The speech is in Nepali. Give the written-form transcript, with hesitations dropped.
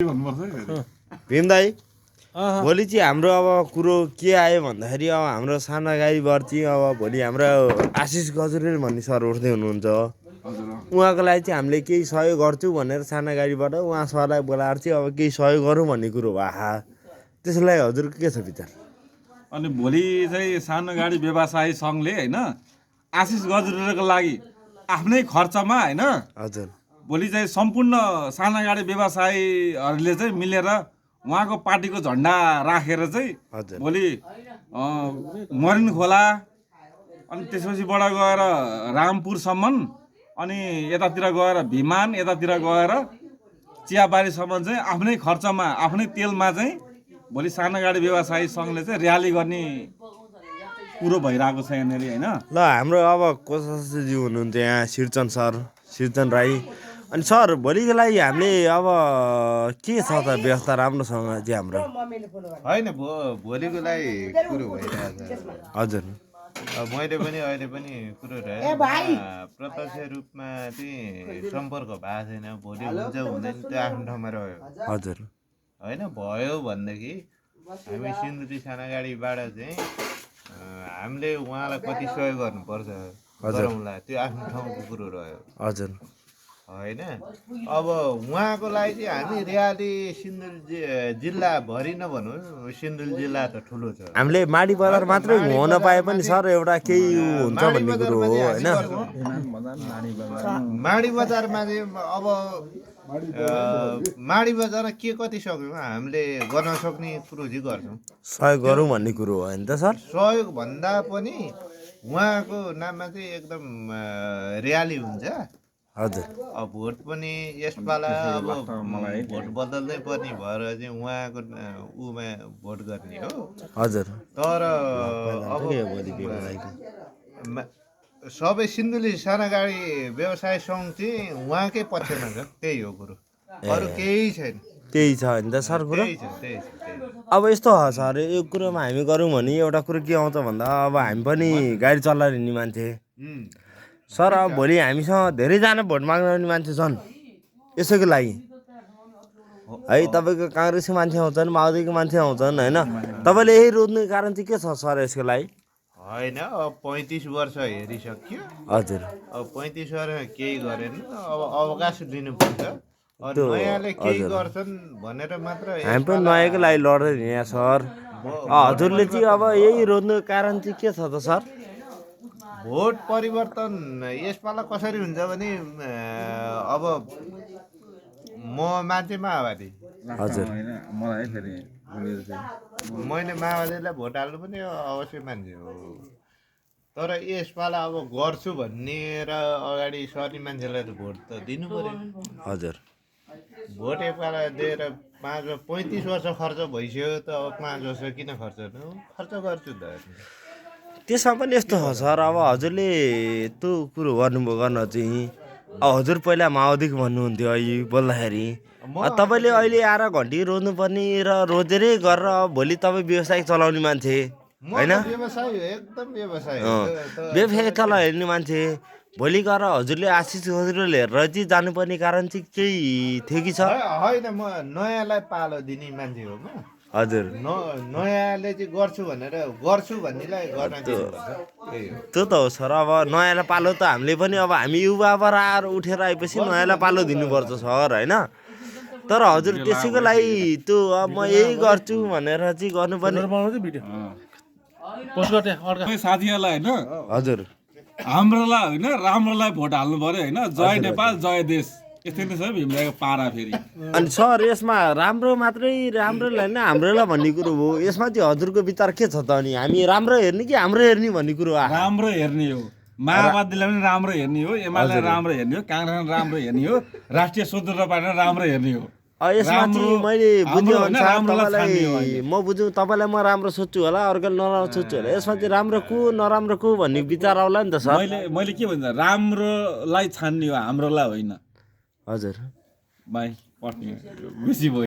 भीम दाई भोलि चाहिँ हाम्रो अब कुरो के आयो भन्दाखेरि अब हाम्रो साना गाई बढ्ची अब भोलि हाम्रो आशिष गजुरेल भन्ने सर उठ्दै हुनुहुन्छ। उहाँको लागि चाहिँ हामीले केही सहयोग गर्छौँ भनेर साना गाडीबाट उहाँ सरलाई बोलाएर चाहिँ अब केही सहयोग गरौँ भन्ने कुरो भयो। त्यसलाई हजुरको के छ विचार? अनि भोलि चाहिँ सानो गाडी व्यवसायी सङ्घले होइन आशिष गजुरेलको लागि आफ्नै खर्चमा होइन हजुर भोलि चाहिँ सम्पूर्ण साना गाडी व्यवसायीहरूले चाहिँ मिलेर उहाँको पार्टीको झन्डा राखेर चाहिँ हजुर भोलि मरिन खोला अनि त्यसपछिबाट गएर रामपुरसम्म अनि यतातिर गएर भिमान यतातिर गएर चियाबारीसम्म चाहिँ आफ्नै खर्चमा आफ्नै तेलमा चाहिँ भोलि सानो गाडी व्यवसायी सङ्घले चाहिँ र्याली गर्ने कुरो भइरहेको छ यहाँनिर होइन। ल हाम्रो अब कोषाजी हुनुहुन्छ यहाँ सिर्चन सर सिर्चन राई अनि सर भोलिको लागि हामीले अब के छ त व्यवस्था राम्रोसँग चाहिँ हाम्रो होइन भोलिको लागि कुरो भइरहेछ। हजुर मैले पनि अहिले पनि कुरो प्रत्यक्ष रूपमा चाहिँ सम्पर्क भएको छैन। भोलि हुन्छ हुँदैन त्यो आफ्नो ठाउँमा रह्यो। हजुर होइन भयो भनेदेखि हामी सिन्धुली साना गाडीबाट चाहिँ हामीले उहाँलाई कति सहयोग गर्नुपर्छ गरौँला त्यो आफ्नो ठाउँको कुरो रह्यो। हजुर होइन अब उहाँको लागि चाहिँ हामी र्याली सिन्धुली जिल्लाभरि नभनौँ सिन्धुली जिल्ला त ठुलो छ। हामीले माडी बजार मात्रै हुन पाए पनि सर एउटा केही हुन्छ भन्ने कुरो हो होइन। माडी बजारमा चाहिँ अब माडी बजारमा के कति सक्यौँ हामीले गर्न सक्ने कुरो चाहिँ गर्छौँ। सहयोग गरौँ भन्ने कुरो हो होइन त सर? सहयोग भन्दा पनि उहाँको नाममा चाहिँ एकदम र्याली हुन्छ। हजुर अब भोट पनि यसपाला अब भोट बदल्दै पर्ने भएर चाहिँ उहाँको उमा भोट गर्ने हो। हजुर तर अब सबै सिन्धुली साना गाडी व्यवसाय सङ्घ चाहिँ उहाँकै पक्षमा छ। त्यही हो कुरो, अरू केही छैन। त्यही छ होइन त सर कुरो? त्यही छ त्यही छ। अब यस्तो हो सर यो कुरोमा हामी गरौँ भने एउटा कुरो के आउँछ भन्दा अब हामी पनि गाडी चलाएर हिँड्ने मान्छे सर। अब भोलि हामीसँग धेरैजना भोट माग्न आउने मान्छे छन् यसैको लागि है। तपाईँको काङ्ग्रेसको मान्छे आउँछन् माओवादीको मान्छे आउँछन् होइन। तपाईँले यही रोज्ने कारण चाहिँ के छ सर यसको लागि? होइन अब 35 वर्ष हेरिसक्यो। हजुर अब 35 वर्ष केही गरेन अब अवकाश दिनुपर्छ। नयाँले केही गर्छन् भनेर मात्र हामी पनि नयाँको लागि लड्दै यहाँ सर। हजुरले चाहिँ अब यही रोज्नुको कारण चाहिँ के छ त सर? भोट परिवर्तन यसपाला कसरी हुन्छ भने अब म मान्छे माओवादी। हजुर मैले माओवादीलाई भोट हाल्नु पनि अवश्य मान्छे हो। तर यसपाला अब गर्छु भन्ने र अगाडि सर्ने मान्छेलाई त भोट त दिनु पर्यो। हजुर भोट एकपाला दिएर 35 वर्ष खर्च भइसक्यो त अब 5 वर्ष किन खर्च गर्नु? खर्च गर्छु त। त्यसमा पनि यस्तो हो सर अब हजुरले त्यो कुरो गर्नुभयो गर्न चाहिँ अब हजुर पहिला माओवादीको भन्नुहुन्थ्यो अहिले बोल्दाखेरि तपाईँले अहिले आएर घन्टी रोज्नुपर्ने र रोजेरै गरेर भोलि तपाईँ व्यवसाय चलाउने मान्छे होइन। व्यवसाय एकदम व्यवसाय व्यवसाय चलाएर हिँड्ने मान्छे भोलि गएर हजुरले आशिष गजुरेल हेरेर चाहिँ जानुपर्ने कारण चाहिँ केही थियो कि सर? होइन म नयाँलाई पालो दिने मान्छे हो म। हजुर नयाँले चाहिँ गर्छु भनेर गर्छु भन्नेलाई गर्न दिनुपर्छ। त्यो त हो सर। अब नयाँलाई पालो त हामीले पनि अब हामी युवाबाट आएर उठेर आएपछि नयाँलाई पालो दिनुपर्छ सर होइन। तर हजुर त्यसैको लागि त्यो अब म यही गर्छु भनेर चाहिँ गर्नुपर्ने साथीहरूलाई होइन हजुर हाम्रोलाई होइन राम्रोलाई भोट हाल्नु पर्यो होइन। जय नेपाल जय देश यस्तै नै छ भीमराईको पारा फेरि। अनि सर यसमा राम्रो मात्रै राम्रोलाई होइन हाम्रोलाई भन्ने कुरो हो। यसमा चाहिँ हजुरको विचार के छ त? अनि हामी राम्रो हेर्ने कि हाम्रो हेर्ने भन्ने कुरो हो? राम्रो हेर्ने हो। माओवादीलाई पनि राम्रो हेर्ने हो, एमालेलाई राम्रो हेर्ने हो, काङ्ग्रेसलाई राम्रो हेर्ने हो, राष्ट्रिय स्वतन्त्र पार्टीलाई राम्रो हेर्ने हो। यसमा चाहिँ मैले बुझेअनुसार तपाईँलाई म बुझौँ तपाईँलाई म राम्रो सोध्छु होला अर्कोले नराम्रो सोध्छु होला। यसमा चाहिँ राम्रो को नराम्रो को भन्ने विचार आउला नि त सर? मैले के भन्छ राम्रोलाई छान्ने हो, हाम्रोलाई होइन। हजुर भाइ पट्ने बेसी भयो।